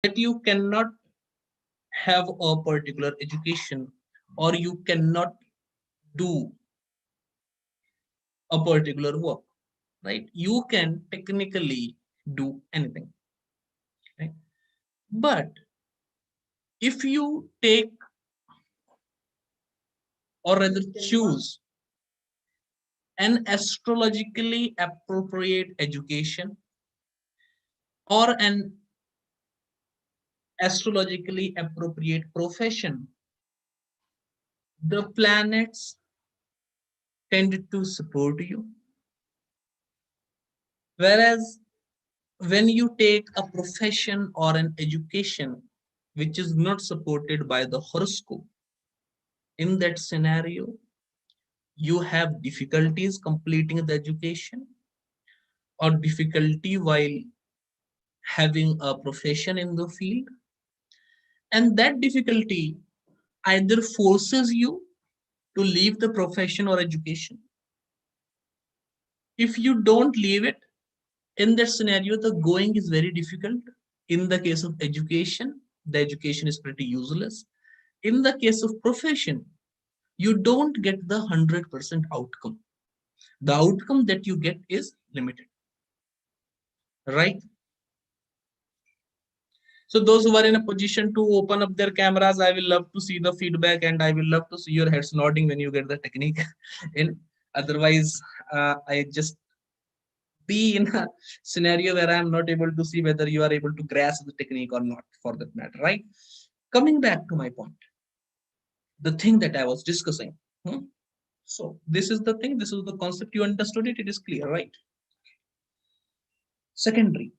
that you cannot have a particular education, or you cannot do a particular work, right? You can technically do anything, right? But if you take, or rather choose, an astrologically appropriate education or an astrologically appropriate profession, the planets tend to support you. Whereas when you take a profession or an education which is not supported by the horoscope, in that scenario, you have difficulties completing the education, or difficulty while having a profession in the field. And that difficulty either forces you to leave the profession or education. If you don't leave it, in that scenario, the going is very difficult. In the case of education, the education is pretty useless. In the case of profession, you don't get the 100% outcome. The outcome that you get is limited, right? So those who are in a position to open up their cameras, I will love to see the feedback, and I will love to see your heads nodding when you get the technique in. Otherwise, I just be in a scenario where I'm not able to see whether you are able to grasp the technique or not, for that matter, right? Coming back to my point, the thing that I was discussing. hmm? So this is the thing, this is the concept, you understood it, it is clear, right? Secondary,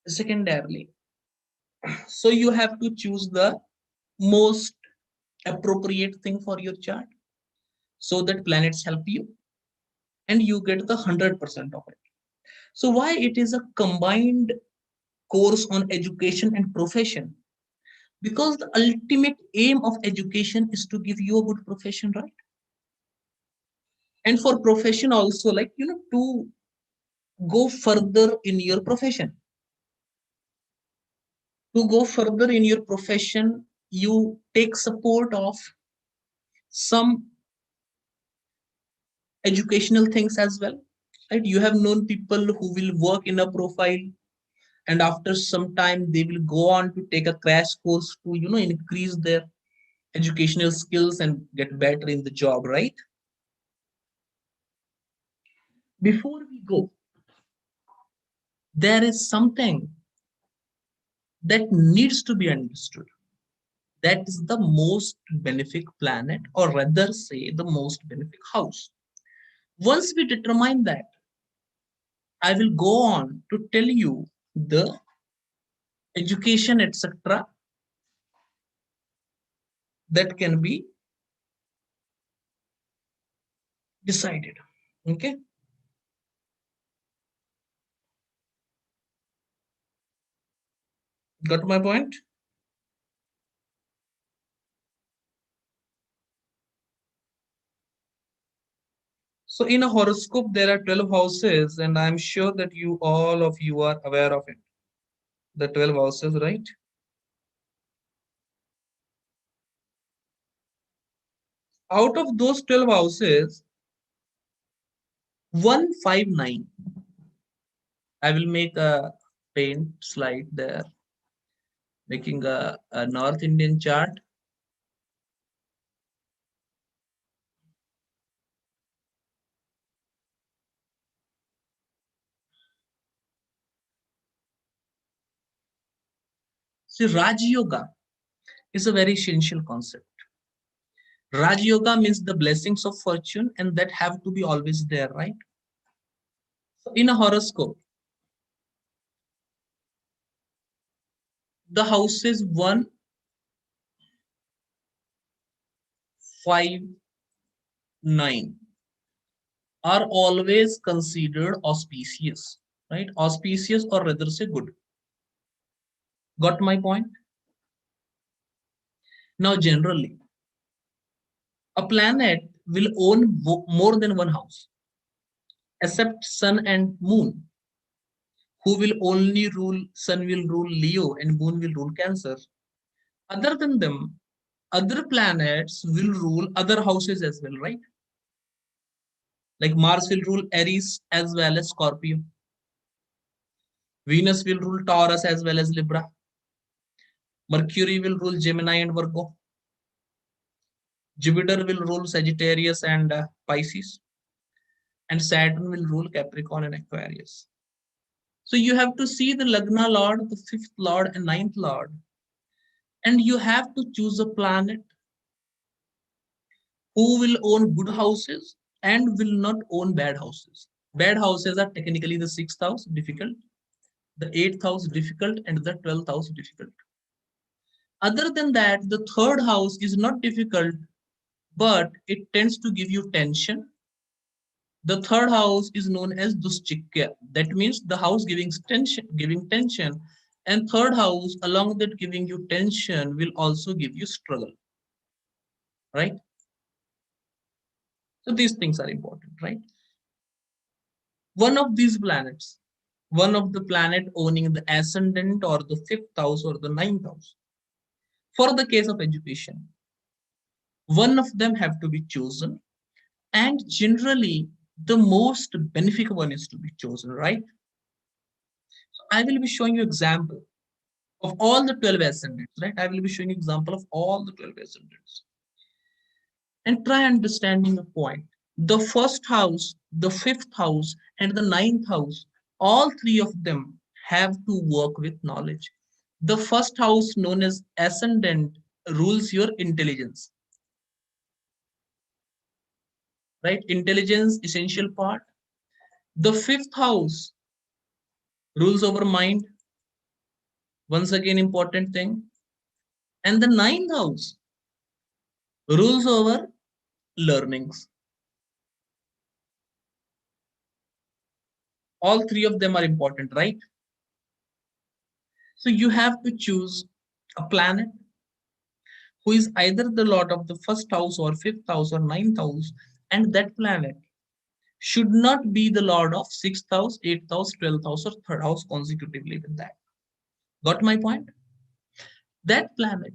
secondarily, so you have to choose the most appropriate thing for your chart, so that planets help you and you get the 100% of it. So why it is a combined course on education and profession? Because the ultimate aim of education is to give you a good profession, right? And for profession also, like, to go further in your profession, you take support of some educational things as well, right? You have known people who will work in a profile, and after some time they will go on to take a crash course to increase their educational skills and get better in the job, right? Before we go, there is something that needs to be understood. That is the most benefic planet, or rather say the most benefic house. Once we determine that, I will go on to tell you the education, etc., that can be decided. Okay. Got my point? So in a horoscope, there are 12 houses, and I'm sure that all of you are aware of it. The 12 houses, right? Out of those 12 houses, 159, I will make a paint slide there, making a North Indian chart. See, Raj Yoga is a very essential concept. Raj Yoga means the blessings of fortune, and that have to be always there, right? So in a horoscope, the houses 1, 5, 9 are always considered auspicious, right? Auspicious, or rather say good. Got my point? Now, generally, a planet will own more than one house, except Sun and Moon. who will only rule, sun will rule Leo and moon will rule Cancer. Other than them, other planets will rule other houses as well, right? Like Mars will rule Aries as well as Scorpio. Venus will rule Taurus as well as Libra. Mercury will rule Gemini and Virgo. Jupiter will rule Sagittarius and Pisces. And Saturn will rule Capricorn and Aquarius. So you have to see the Lagna Lord, the fifth Lord, and ninth Lord. And you have to choose a planet who will own good houses and will not own bad houses. Bad houses are technically the sixth house, difficult, the eighth house, difficult, and the 12th house, difficult. Other than that, the third house is not difficult, but it tends to give you tension. The third house is known as Duschikya. That means the house giving tension. And third house, along with giving you tension, will also give you struggle. Right? So these things are important, right? One of these planets, one of the planet owning the ascendant or the fifth house or the ninth house. For the case of education, one of them have to be chosen, and generally the most benefic one is to be chosen, right? So I will be showing you example of all the 12 ascendants, right? I will be showing you example of all the 12 ascendants. And try understanding the point. The first house, the fifth house, and the ninth house, all three of them have to work with knowledge. The first house, known as ascendant, rules your intelligence, right? Intelligence, essential part. The fifth house rules over mind, once again, important thing. And the ninth house rules over learnings. All three of them are important, right? So you have to choose a planet who is either the lord of the first house or fifth house or ninth house, and that planet should not be the lord of sixth house, eighth house, 12th house, or third house consecutively with that. Got my point? That planet,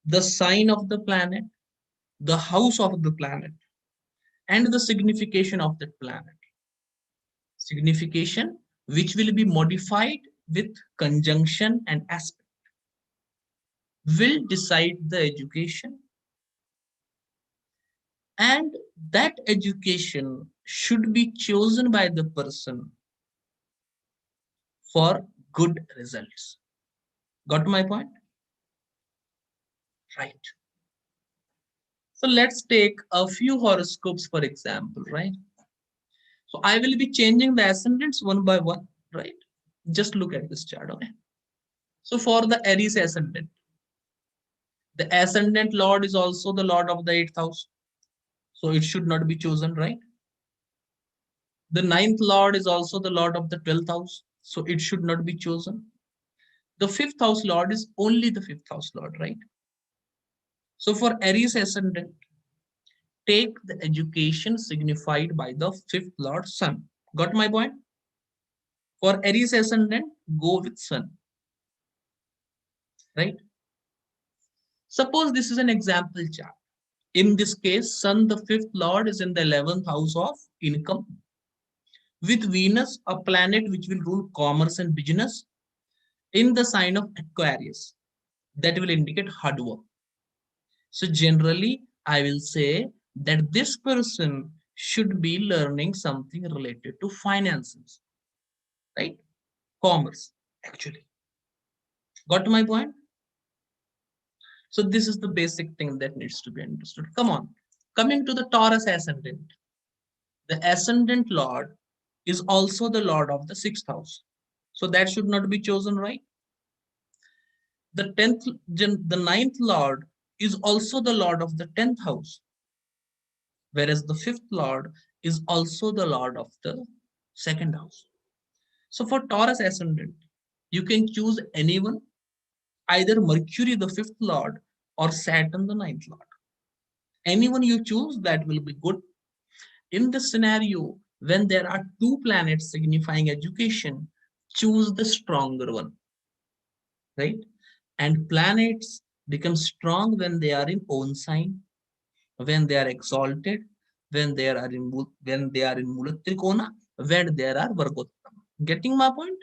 the sign of the planet, the house of the planet, and the signification of that planet. Signification which will be modified with conjunction and aspect will decide the education, and that education should be chosen by the person for good results. Got my point? Right. So let's take a few horoscopes for example, right? So I will be changing the ascendants one by one, right? Just look at this chart, okay? So for the Aries ascendant, the ascendant lord is also the lord of the eighth house. So it should not be chosen, right? The ninth lord is also the lord of the 12th house. So it should not be chosen. The fifth house lord is only the fifth house lord, right? So for Aries ascendant, take the education signified by the fifth lord sun. Got my point? For Aries ascendant, go with sun, right? Suppose this is an example chart. In this case, sun, the fifth lord, is in the 11th house of income, with Venus, a planet which will rule commerce and business, in the sign of Aquarius. That will indicate hard work. So generally, I will say that this person should be learning something related to finances, right? Commerce, actually. Got my point? So this is the basic thing that needs to be understood. Come on. Coming to the Taurus ascendant. The ascendant lord is also the lord of the sixth house. So that should not be chosen, right? The ninth lord is also the lord of the 10th house, whereas the fifth lord is also the lord of the second house. So for Taurus ascendant, you can choose anyone, either Mercury, the fifth lord, or Saturn, the ninth lord. Anyone you choose, that will be good. In this scenario, When there are two planets signifying education, choose the stronger one, right? And planets become strong when they are in own sign, when they are exalted, when they are in Mulatrikona, when there are Vargottama. Getting my point?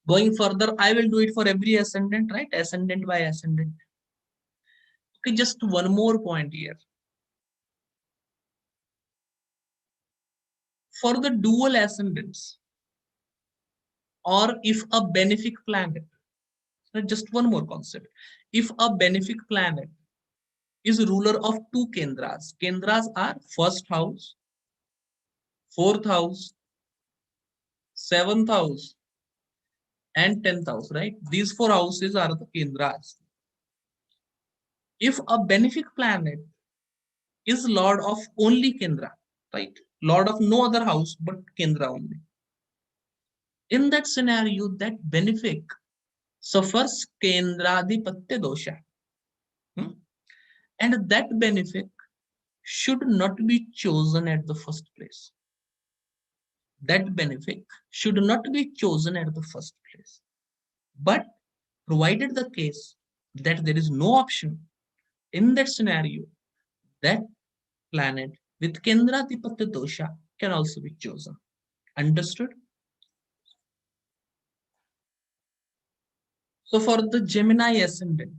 Going further, I will do it for every ascendant, right? Ascendant by ascendant. Okay, just one more point here. For the dual ascendants, or if a benefic planet, just one more concept. If a benefic planet is ruler of two kendras, kendras are first house, fourth house, seventh house, and 10th house, right? These four houses are the kendras. If a benefic planet is lord of only kendra, right? Lord of no other house but kendra only. In that scenario, that benefic suffers kendradipatya dosha. Hmm? And that benefic should not be chosen at the first place. That benefic should not be chosen at the first place. But provided the case that there is no option, in that scenario, that planet with Kendradipatya dosha can also be chosen. Understood? So for the Gemini ascendant,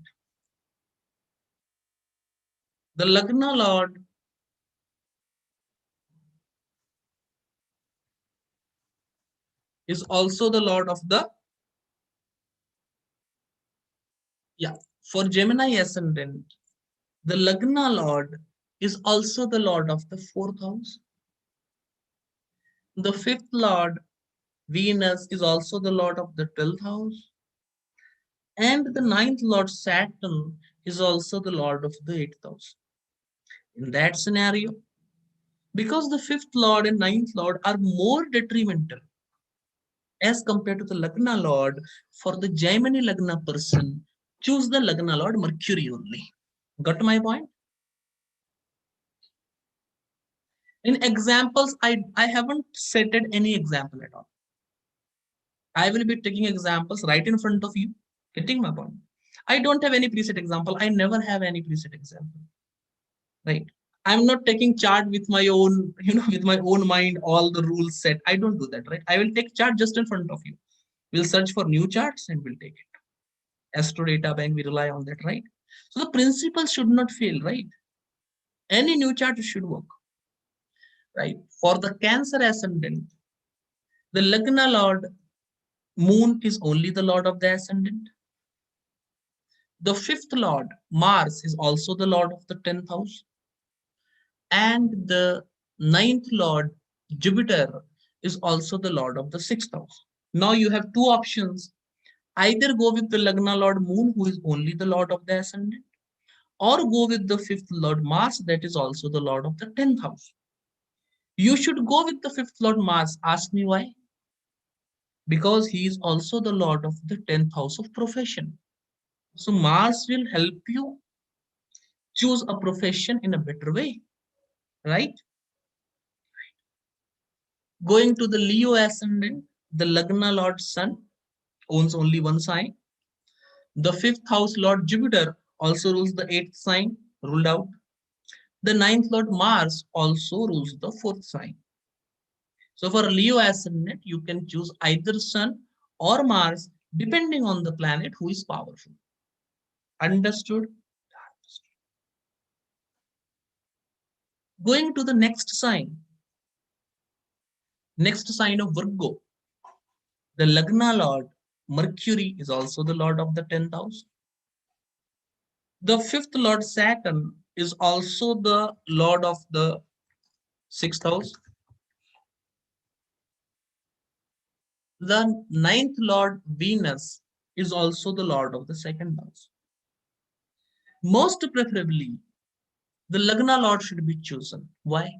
the Lagna Lord is also the Lord of the, yeah, for Gemini ascendant, the Lagna Lord is also the Lord of the fourth house. The fifth Lord, Venus, is also the Lord of the 12th house. And the ninth Lord, Saturn, is also the Lord of the 8th house. In that scenario, because the fifth Lord and ninth Lord are more detrimental as compared to the Lagna Lord, for the Gemini Lagna person, choose the Lagna Lord Mercury only. Got my point? In examples, I haven't stated any example at all. I will be taking examples right in front of you. Getting my point? I don't have any preset example. I never have any preset example. Right? I'm not taking chart with my own, with my own mind, all the rules set. I don't do that, right? I will take chart just in front of you. We'll search for new charts and we'll take it. Astro Data Bank, we rely on that, right? So the principle should not fail, right? Any new chart should work, right? For the Cancer ascendant, the Lagna Lord Moon is only the Lord of the ascendant. The fifth Lord, Mars, is also the Lord of the 10th house. And the ninth Lord, Jupiter, is also the Lord of the 6th house. Now you have two options. Either go with the Lagna Lord Moon, who is only the Lord of the ascendant, or go with the fifth Lord Mars, that is also the Lord of the 10th house. You should go with the fifth Lord Mars. Ask me why? Because he is also the Lord of the 10th house of profession. So Mars will help you choose a profession in a better way, right? Going to the Leo ascendant, the Lagna Lord Sun owns only one sign. The fifth house Lord Jupiter also rules the eighth sign, ruled out. The ninth Lord Mars also rules the fourth sign. So for Leo ascendant, you can choose either Sun or Mars depending on the planet who is powerful. Understood? Going to the next sign of Virgo, the Lagna Lord Mercury is also the Lord of the 10th house. The fifth Lord Saturn is also the Lord of the 6th house. The ninth Lord Venus is also the Lord of the 2nd house. Most preferably, the Lagna Lord should be chosen. Why?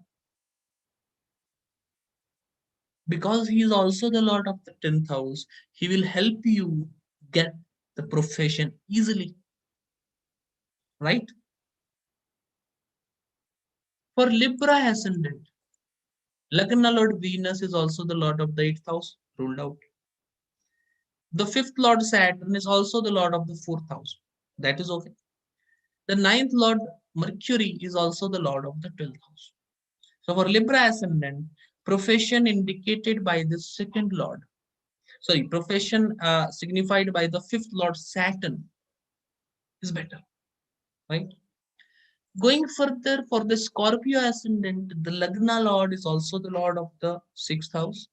Because he is also the Lord of the 10th house. He will help you get the profession easily, right? For Libra ascendant, Lagna Lord Venus is also the Lord of the 8th house, ruled out. The 5th Lord Saturn is also the Lord of the 4th house. That is okay. The 9th Lord Mercury is also the Lord of the 12th house. So for Libra ascendant, profession indicated by the second Lord, sorry, profession signified by the 5th Lord Saturn is better, right? Going further, for the Scorpio ascendant, the Lagna Lord is also the Lord of the 6th house.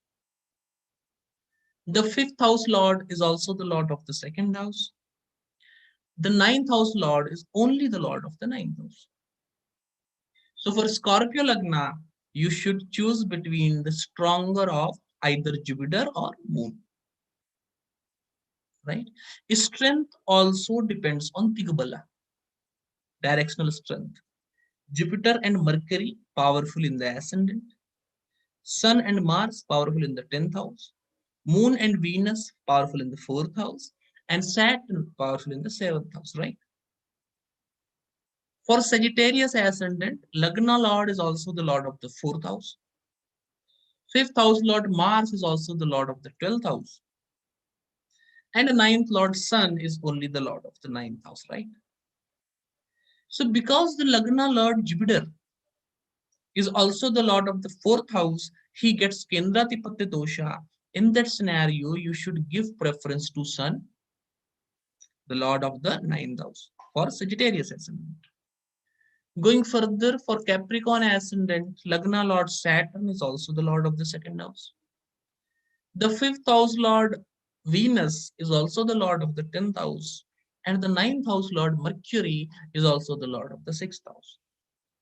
The 5th house Lord is also the Lord of the 2nd house. The 9th house Lord is only the Lord of the 9th house. So for Scorpio Lagna, you should choose between the stronger of either Jupiter or Moon, right? Strength also depends on Tigbala, directional strength. Jupiter and Mercury, powerful in the ascendant. Sun and Mars, powerful in the 10th house. Moon and Venus, powerful in the 4th house. And Saturn, powerful in the 7th house, right? For Sagittarius ascendant, Lagna Lord is also the Lord of the 4th house. 5th house Lord Mars is also the Lord of the 12th house. And the 9th Lord Sun is only the Lord of the 9th house, right? So because the Lagna Lord Jupiter is also the Lord of the 4th house, he gets Kendratipatya dosha. In that scenario, you should give preference to Sun, the Lord of the 9th house, for Sagittarius ascendant. Going further, for Capricorn ascendant, Lagna Lord Saturn is also the Lord of the 2nd house. The 5th house Lord Venus is also the Lord of the 10th house. And the 9th house Lord Mercury is also the Lord of the 6th house.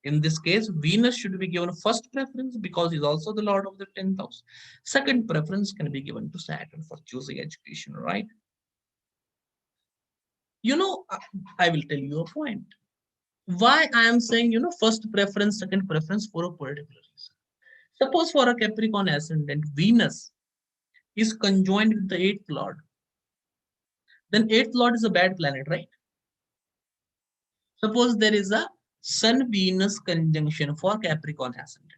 In this case, Venus should be given first preference because he's also the Lord of the 10th house. Second preference can be given to Saturn for choosing education, right? You know, I will tell you a point. Why I am saying, first preference, second preference for a particular reason. Suppose for a Capricorn ascendant, Venus is conjoined with the 8th Lord. Then 8th Lord is a bad planet, right? Suppose there is a Sun-Venus conjunction for Capricorn ascendant.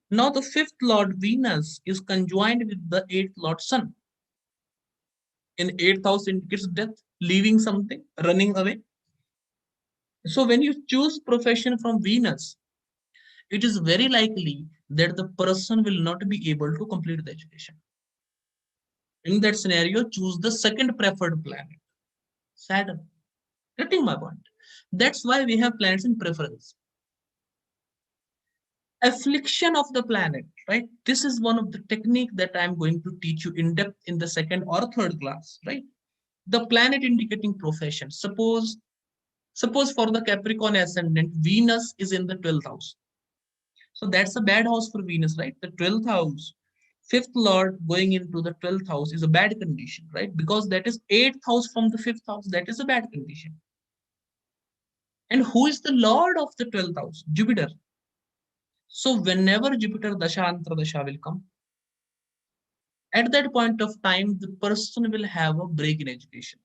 Now the 5th Lord Venus is conjoined with the 8th Lord Sun. In 8th house indicates death, leaving something, running away. So when you choose profession from Venus, it is very likely that the person will not be able to complete the education. In that scenario, choose the second preferred planet, Saturn. Getting my point? That's why we have planets in preference. Affliction of the planet, right? This is one of the technique that I'm going to teach you in depth in the second or third class, right? The planet indicating profession. Suppose for the Capricorn ascendant, Venus is in the 12th house. So that's a bad house for Venus, right? The 12th house, 5th Lord going into the 12th house is a bad condition, right? Because that is 8th house from the 5th house. That is a bad condition. And who is the Lord of the 12th house? Jupiter. So whenever Jupiter Dasha Antra Dasha will come, at that point of time, the person will have a break in education,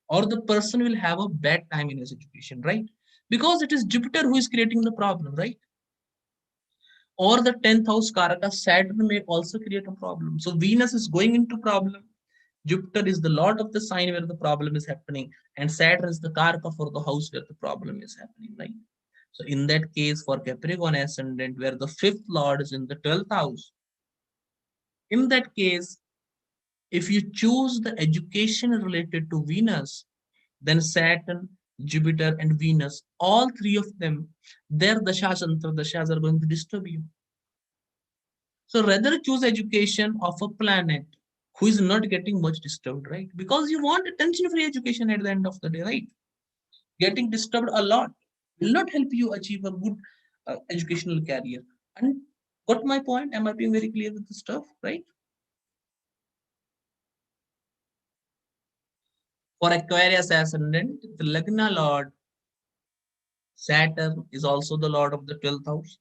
or the person will have a bad time in his education, right? Because it is Jupiter who is creating the problem, right? Or the 10th house Karaka, Saturn may also create a problem. So Venus is going into problem. Jupiter is the lord of the sign where the problem is happening, and Saturn is the Karaka for the house where the problem is happening, right? So in that case, for Capricorn ascendant, where the 5th lord is in the 12th house, in that case, if you choose the education related to Venus, then Saturn, Jupiter, and Venus, all three of them, their dashas and dashas are going to disturb you. So rather choose education of a planet who is not getting much disturbed, right? Because you want attention-free education at the end of the day, right? Getting disturbed a lot will not help you achieve a good educational career. And got my point? Am I being very clear with the stuff, right? For Aquarius ascendant, the Lagna Lord Saturn is also the Lord of the 12th house.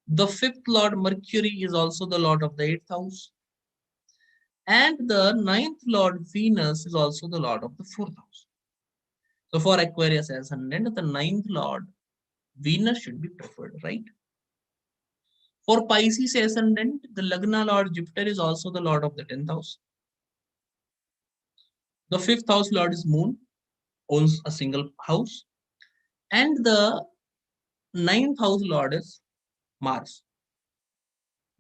The 5th Lord Mercury is also the Lord of the 8th house. And the 9th Lord Venus is also the Lord of the 4th house. So for Aquarius ascendant, the 9th Lord Venus should be preferred, right? For Pisces ascendant, the Lagna Lord Jupiter is also the Lord of the 10th house. The 5th house Lord is Moon, owns a single house. And the 9th house Lord is Mars,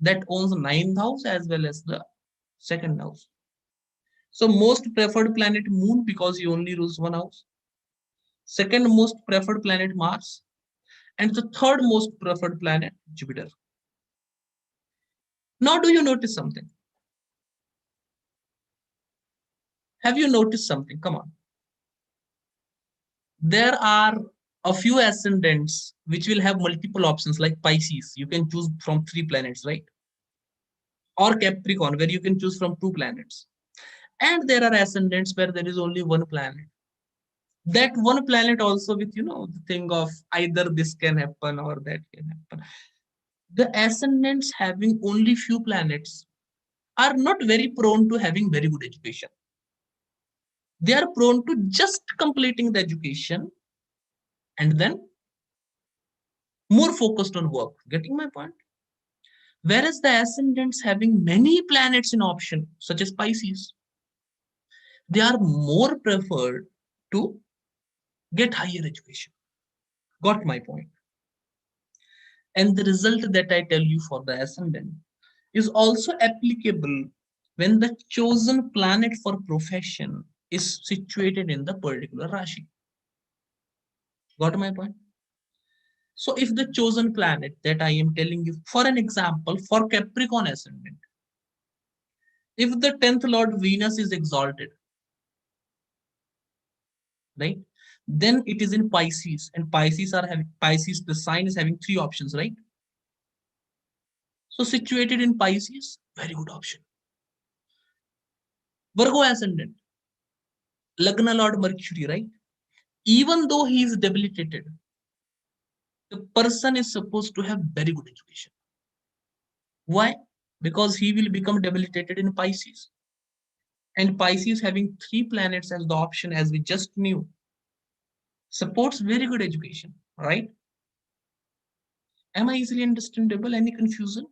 that owns the 9th house as well as the 2nd house. So most preferred planet Moon because he only rules one house. Second most preferred planet Mars. And the third most preferred planet Jupiter. Now do you notice something? Have you noticed something? Come on. There are a few ascendants which will have multiple options like Pisces. You can choose from 3 planets, right? Or Capricorn, where you can choose from 2 planets. And there are ascendants where there is only one planet. That one planet also with, the thing of either this can happen or that can happen. The ascendants having only few planets are not very prone to having very good education. They are prone to just completing the education and then more focused on work. Getting my point? Whereas the ascendants having many planets in option, such as Pisces, they are more preferred to get higher education. Got my point? And the result that I tell you for the ascendant is also applicable when the chosen planet for profession is situated in the particular Rashi. Got my point? So if the chosen planet that I am telling you, for an example, for Capricorn ascendant, if the 10th Lord Venus is exalted, right, then it is in Pisces, and Pisces, the sign is having 3 options, right? So situated in Pisces, very good option. Virgo ascendant, Lagna Lord Mercury, right? Even though he is debilitated, the person is supposed to have very good education. Why? Because he will become debilitated in Pisces. And Pisces having 3 planets as the option, as we just knew, supports very good education, right? Am I easily understandable? Any confusion?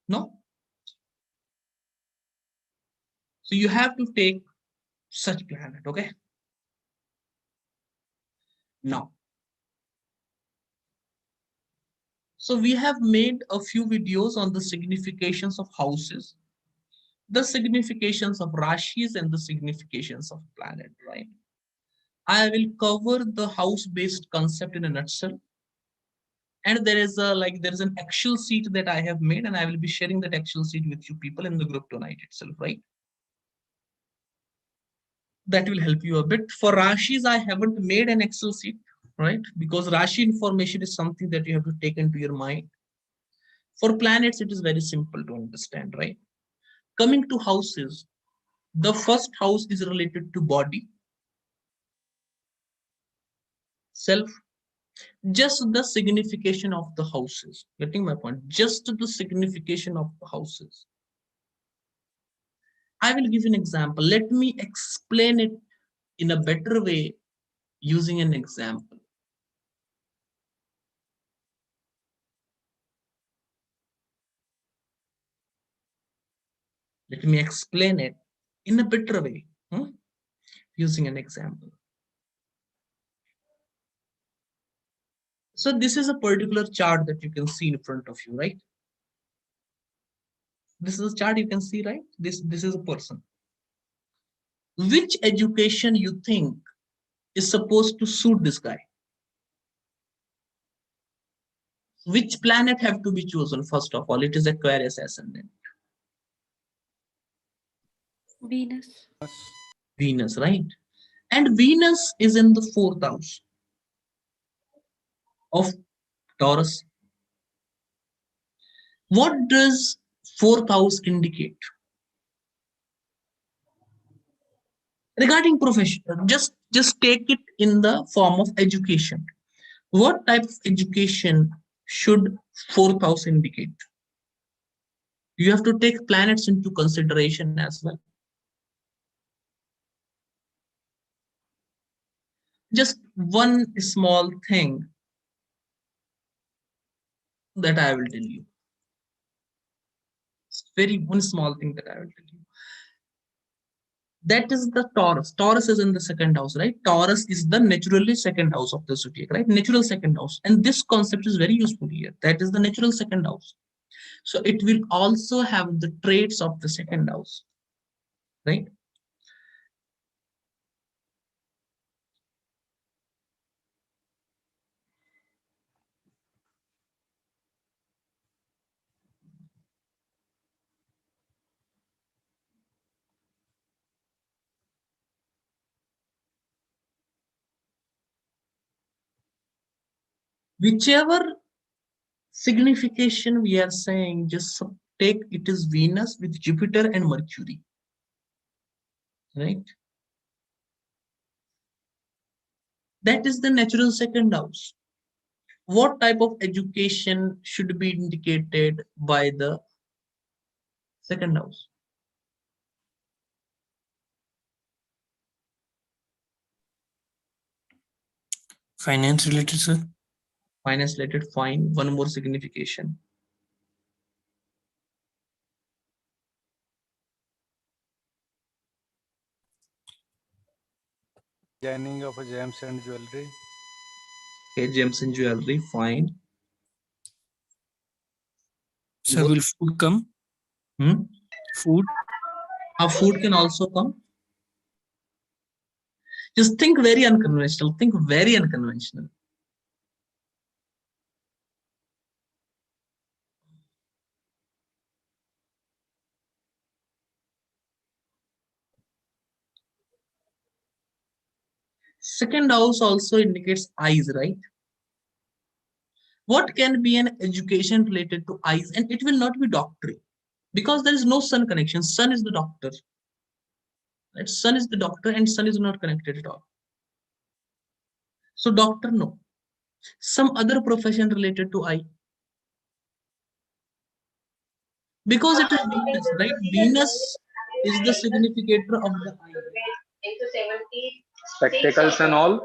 No? So you have to take such planet, okay? Now, so we have made a few videos on the significations of houses, the significations of Rashis, and the significations of planet, right? I will cover the house-based concept in a nutshell. And there is an Excel sheet that I have made, and I will be sharing that Excel sheet with you people in the group tonight itself, right? That will help you a bit. For Rashis, I haven't made an Excel sheet, right? Because Rashi information is something that you have to take into your mind. For planets, it is very simple to understand, right? Coming to houses, the first house is related to body, self, just the signification of the houses. Getting my point? Just the signification of the houses. I will give you an example. Let me explain it in a better way using an example. Let me explain it in a better way using an example. So this is a particular chart that you can see in front of you, right? This is a chart you can see, right? This is a person. Which education you think is supposed to suit this guy? Which planet have to be chosen? First of all, it is Aquarius ascendant. Venus. Venus, right? And Venus is in the 4th house of Taurus. What does 4th house indicate? Regarding profession, just take it in the form of education. What type of education should 4th house indicate? You have to take planets into consideration as well. Just one small thing that I will tell you. It's very one small thing that I will tell you. That is the Taurus. Taurus is in the second house, right? Taurus is the naturally second house of the zodiac, right? Natural second house. And this concept is very useful here. That is the natural second house. So it will also have the traits of the second house, right? Whichever signification we are saying, just take it is Venus with Jupiter and Mercury, right? That is the natural second house. What type of education should be indicated by the second house? Finance related, sir. Finance related, fine. One more signification. Designing of gems and jewelry. Okay, gems and jewelry, fine. Sir, will food come? Food? Food can also come. Just think very unconventional. Think very unconventional. Second house also indicates eyes, right? What can be an education related to eyes? And it will not be doctorate because there is no sun connection. Sun is the doctor. Right? Sun is the doctor and sun is not connected at all. So doctor, no. Some other profession related to eye. Because it is Venus, right? Venus is the significator of the eye. Spectacles and all.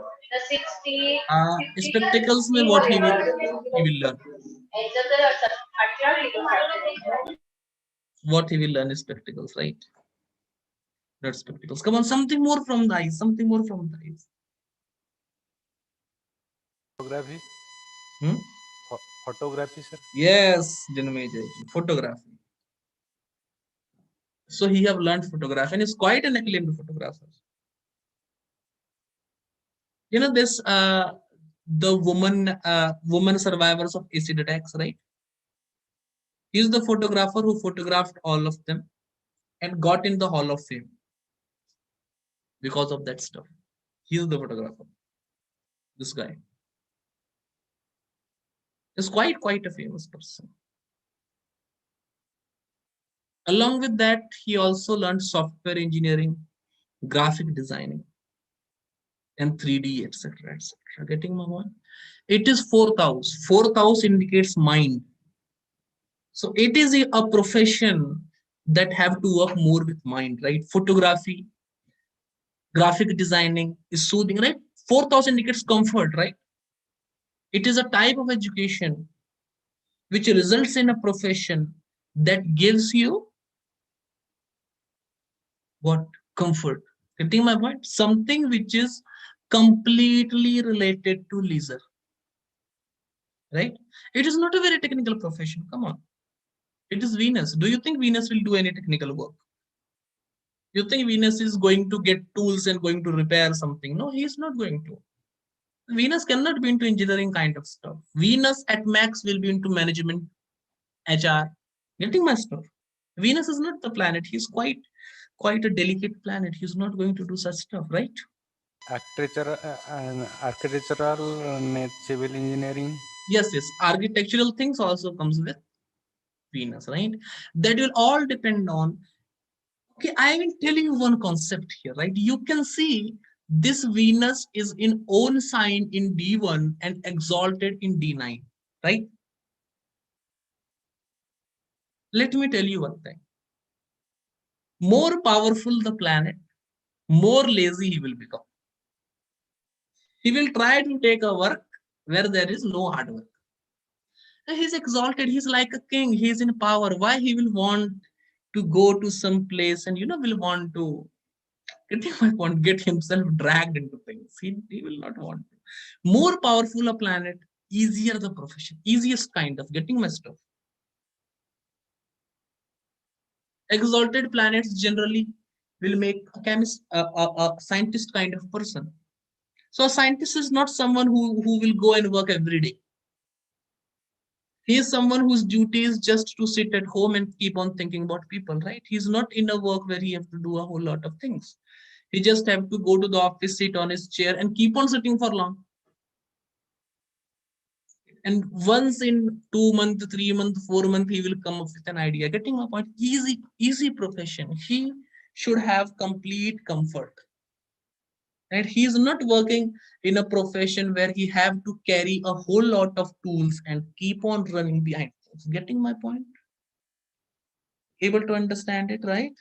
Spectacles में what he will learn. What he will learn is spectacles, right? Not spectacles. Come on, something more from the eyes. Something more from the eyes. Photography. Photography, sir. Yes, Janmejay, photography. So he have learned photography and is quite an acclaimed photographer. You know this the woman survivors of acid attacks, right? He is the photographer who photographed all of them and got in the Hall of Fame because of that stuff. He is the photographer. This guy is quite a famous person. Along with that, he also learned software engineering, graphic designing, and 3D, etc., etc. Getting my point? It is fourth house. Fourth house indicates mind. So it is a profession that have to work more with mind, right? Photography, graphic designing is soothing, right? Fourth house indicates comfort, right? It is a type of education which results in a profession that gives you what? Comfort. Getting my point? Something which is completely related to leisure, right? It is not a very technical profession. Come on. It is Venus. Do you think Venus will do any technical work? You think Venus is going to get tools and going to repair something? No, he is not going to. Venus cannot be into engineering kind of stuff. Venus at max will be into management, HR. Getting my stuff. Venus is not the planet. He's quite a delicate planet. He's not going to do such stuff, right? Architectural, civil engineering. Yes. Architectural things also comes with Venus, right? That will all depend on. Okay, I will tell you one concept here, right? You can see this Venus is in own sign in D1 and exalted in D9, right? Let me tell you one thing. More powerful the planet, more lazy he will become. He will try to take a work where there is no hard work. He's exalted. He's like a king. He's in power. Why he will want to go to some place and will want to getting my point, get himself dragged into things. He will not want to. More powerful a planet, easier the profession, easiest kind of getting messed up. Exalted planets generally will make a chemist, a scientist kind of person. So a scientist is not someone who will go and work every day. He is someone whose duty is just to sit at home and keep on thinking about people, right? He's not in a work where he have to do a whole lot of things. He just have to go to the office, sit on his chair and keep on sitting for long. And once in 2 months, 3 months, 4 months, he will come up with an idea. Getting my point? Easy profession. He should have complete comfort. Right? He is not working in a profession where he have to carry a whole lot of tools and keep on running behind things. Getting my point? Able to understand it, right?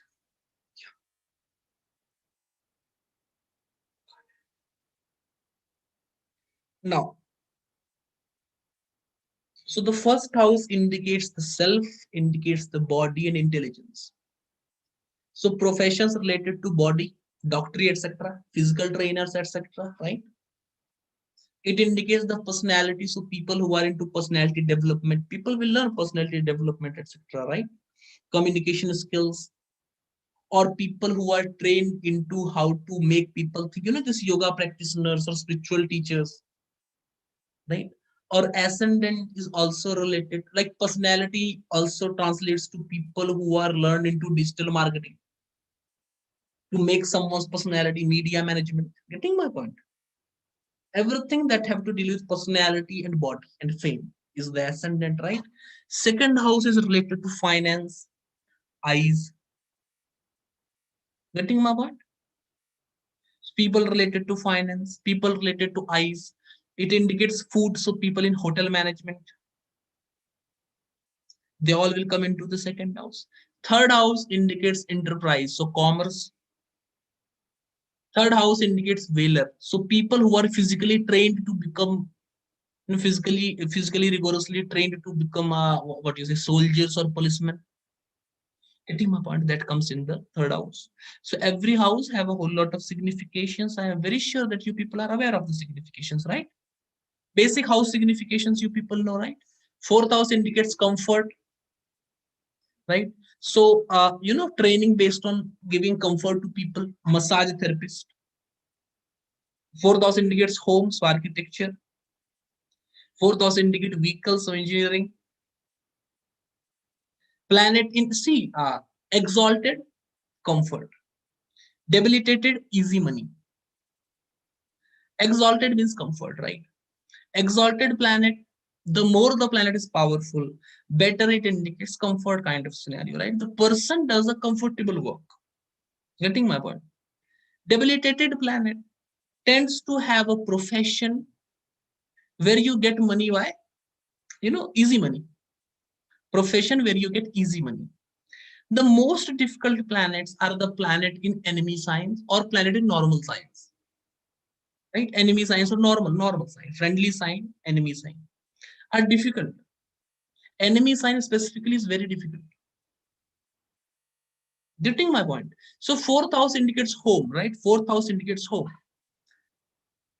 Now, so the first house indicates the self, indicates the body and intelligence. So professions related to body, doctorate, etc., physical trainers, etc., right? It indicates the personality. So people who are into personality development, people will learn personality development, etc., right? Communication skills, or people who are trained into how to make people think, this yoga practitioners or spiritual teachers, right? Or ascendant is also related, like personality also translates to people who are learned into digital marketing to make someone's personality, media management. Getting my point? Everything that have to deal with personality and body and fame is the ascendant, right? Second house is related to finance, eyes. Getting my point? People related to finance, people related to eyes. It indicates food, so people in hotel management, they all will come into the second house. Third house indicates enterprise, so commerce. Third house indicates valor, so people who are physically trained to become, physically rigorously trained to become what you say, soldiers or policemen. Getting my point? That comes in the third house. So every house have a whole lot of significations. I am very sure that you people are aware of the significations, right? Basic house significations you people know, right? Fourth house indicates comfort, right? So training based on giving comfort to people, massage therapist. Fourth house indicates homes, so architecture. Fourth house indicates vehicles, so engineering. Planet in C, exalted, comfort. Debilitated, easy money. Exalted means comfort, right? Exalted planet, the more the planet is powerful, better it indicates comfort kind of scenario, right? The person does a comfortable work. Getting my point? Debilitated planet tends to have a profession where you get money. Why? Easy money. Profession where you get easy money. The most difficult planets are the planet in enemy signs or planet in normal signs. Right? Enemy signs or normal sign, friendly sign, enemy sign are difficult. Enemy sign specifically is very difficult. Getting my point? So fourth house indicates home, right? Fourth house indicates home.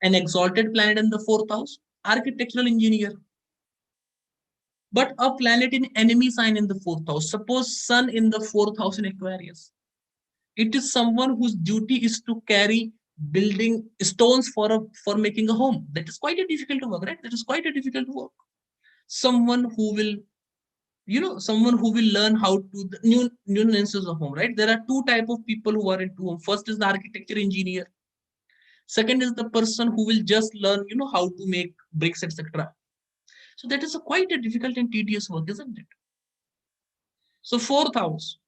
An exalted planet in the fourth house, architectural engineer. But a planet in enemy sign in the fourth house, suppose Sun in the fourth house in Aquarius. It is someone whose duty is to carry building stones for making a home. That is quite a difficult work, right? That is quite a difficult work. Someone who will someone who will learn how to the new nuances of home, right? There are two type of people who are into home. First is the architecture engineer. Second is the person who will just learn how to make bricks, etc. So that is a quite a difficult and tedious work, isn't it? So fourth house,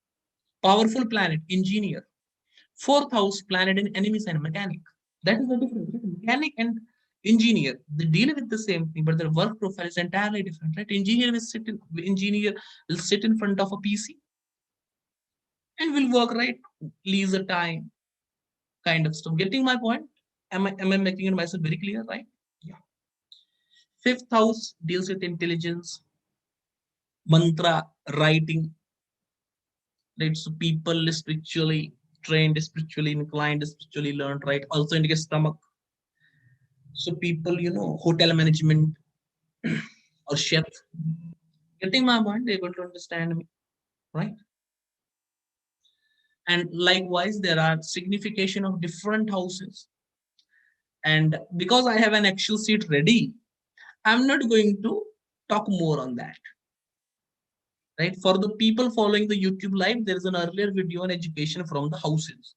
powerful planet, engineer. Fourth house, planet in enemy sign, mechanic. That is the difference. Mechanic and engineer, they deal with the same thing, but their work profile is entirely different, right? Engineer will sit in front of a PC and will work, right? Leisure time, kind of stuff. Getting my point? Am I making it myself very clear, right? Yeah. Fifth house deals with intelligence. mantra writing, right? So people spiritually trained, spiritually inclined, spiritually learned, right? Also indicates stomach. So people, hotel management or chef, getting my mind, able to understand me, right? And likewise, there are signification of different houses. And because I have an Excel sheet ready, I'm not going to talk more on that. Right? For the people following the YouTube live, there is an earlier video on education from the houses.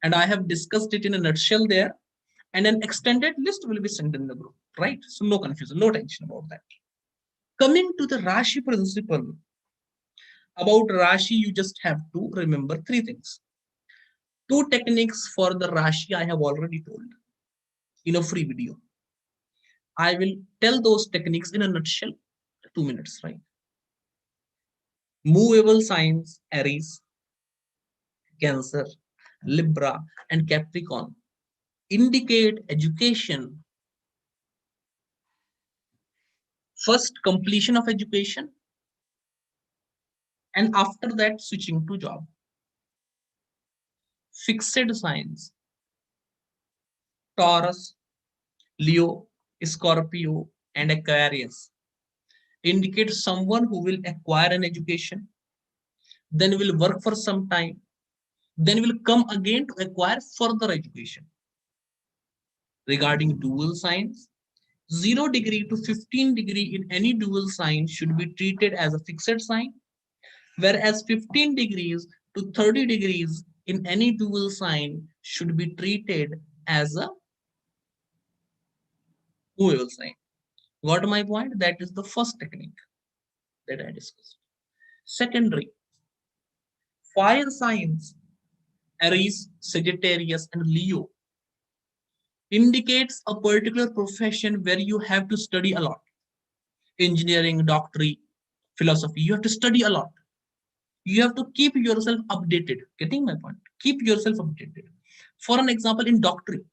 And I have discussed it in a nutshell there. And an extended list will be sent in the group. Right? So no confusion, no tension about that. Coming to the Rashi principle, about Rashi, you just have to remember three things. Two techniques for the Rashi I have already told in a free video. I will tell those techniques in a nutshell, 2 minutes, right? Movable signs, Aries, Cancer, Libra, and Capricorn indicate education. First, completion of education, and after that, switching to job. Fixed signs, Taurus, Leo, Scorpio, and Aquarius indicate someone who will acquire an education, then will work for some time, then will come again to acquire further education. Regarding dual signs, 0 degree to 15 degree in any dual sign should be treated as a fixed sign, whereas 15 degrees to 30 degrees in any dual sign should be treated as a movable sign. Got my point? That is the first technique that I discussed. Secondary, fire signs, Aries, Sagittarius, and Leo indicates a particular profession where you have to study a lot. Engineering, doctorate, philosophy, you have to study a lot. You have to keep yourself updated. Getting my point? Keep yourself updated. For an example, in doctorate,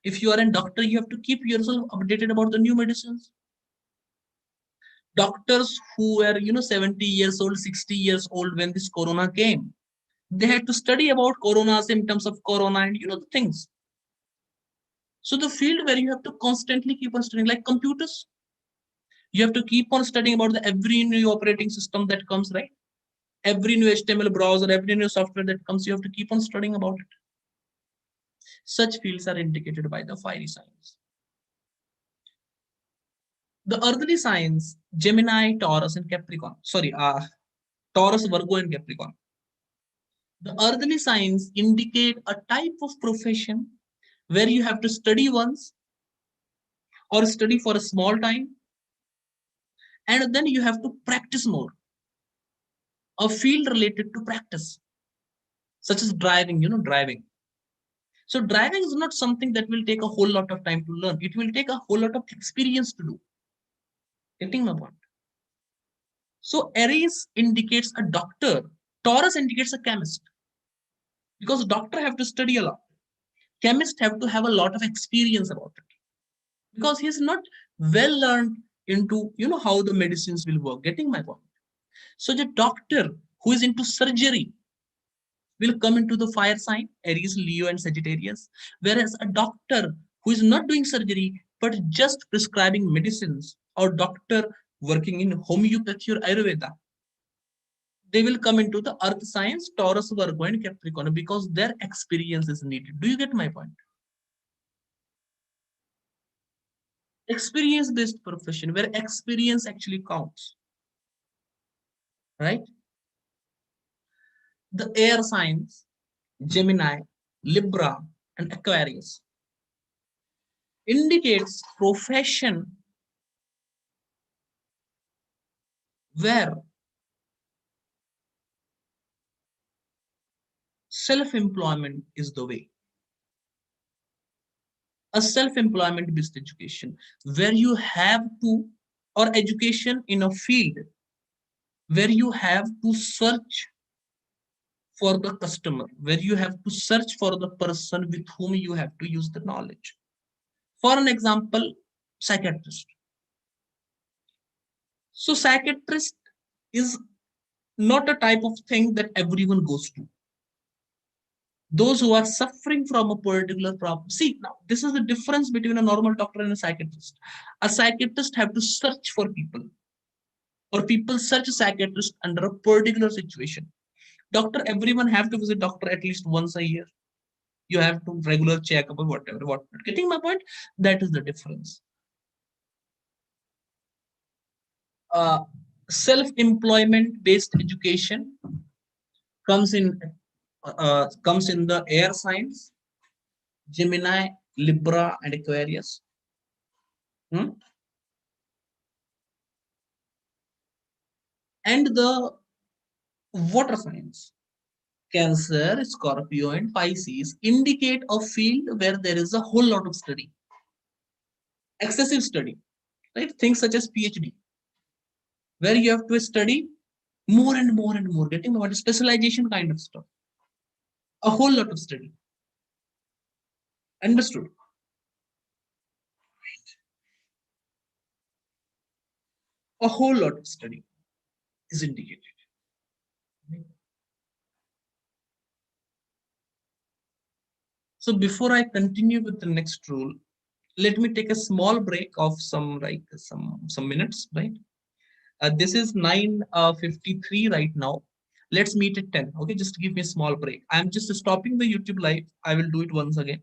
if you are a doctor, you have to keep yourself updated about the new medicines. Doctors who were 70 years old, 60 years old when this corona came, they had to study about corona, symptoms of corona, and the things. So the field where you have to constantly keep on studying, like computers, you have to keep on studying about every new operating system that comes, right? Every new HTML browser, every new software that comes, you have to keep on studying about it. Such fields are indicated by the fiery signs. The earthly signs, Gemini, Taurus, and Capricorn. Sorry, Taurus, Virgo, and Capricorn. The earthly signs indicate a type of profession where you have to study once or study for a small time, and then you have to practice more. A field related to practice, such as driving, driving. So driving is not something that will take a whole lot of time to learn. It will take a whole lot of experience to do. Getting my point? So Aries indicates a doctor. Taurus indicates a chemist. Because doctor have to study a lot. Chemist have to have a lot of experience about it. Because he's not well learned into, how the medicines will work. Getting my point? So the doctor who is into surgery will come into the fire sign, Aries, Leo, and Sagittarius. Whereas a doctor who is not doing surgery, but just prescribing medicines, or doctor working in homeopathy or Ayurveda, they will come into the earth signs, Taurus, Virgo, and Capricorn, because their experience is needed. Do you get my point? Experience-based profession, where experience actually counts, right? The air signs, Gemini, Libra, and Aquarius, indicates profession where self-employment is the way. A self-employment based education where you have to, or education in a field where you have to search for the customer, where you have to search for the person with whom you have to use the knowledge. For an example, psychiatrist. So psychiatrist is not a type of thing that everyone goes to. Those who are suffering from a particular problem. See, now this is the difference between a normal doctor and a psychiatrist. A psychiatrist have to search for people, or people search a psychiatrist under a particular situation. Doctor, everyone have to visit doctor at least once a year. You have to regular checkup or whatever. What getting my point? That is the difference. Self-employment based education comes in the air signs, Gemini, Libra, and Aquarius. And the water signs, Cancer, Scorpio, and Pisces, indicate a field where there is a whole lot of study, excessive study, right? Things such as PhD, where you have to study more and more and more, getting about specialization kind of stuff, a whole lot of study. Understood? A whole lot of study is indicated. So before I continue with the next rule, let me take a small break of some minutes, right? This is 9:53 right now. Let's meet at 10. Okay, just give me a small break. I'm just stopping the YouTube live. I will do it once again.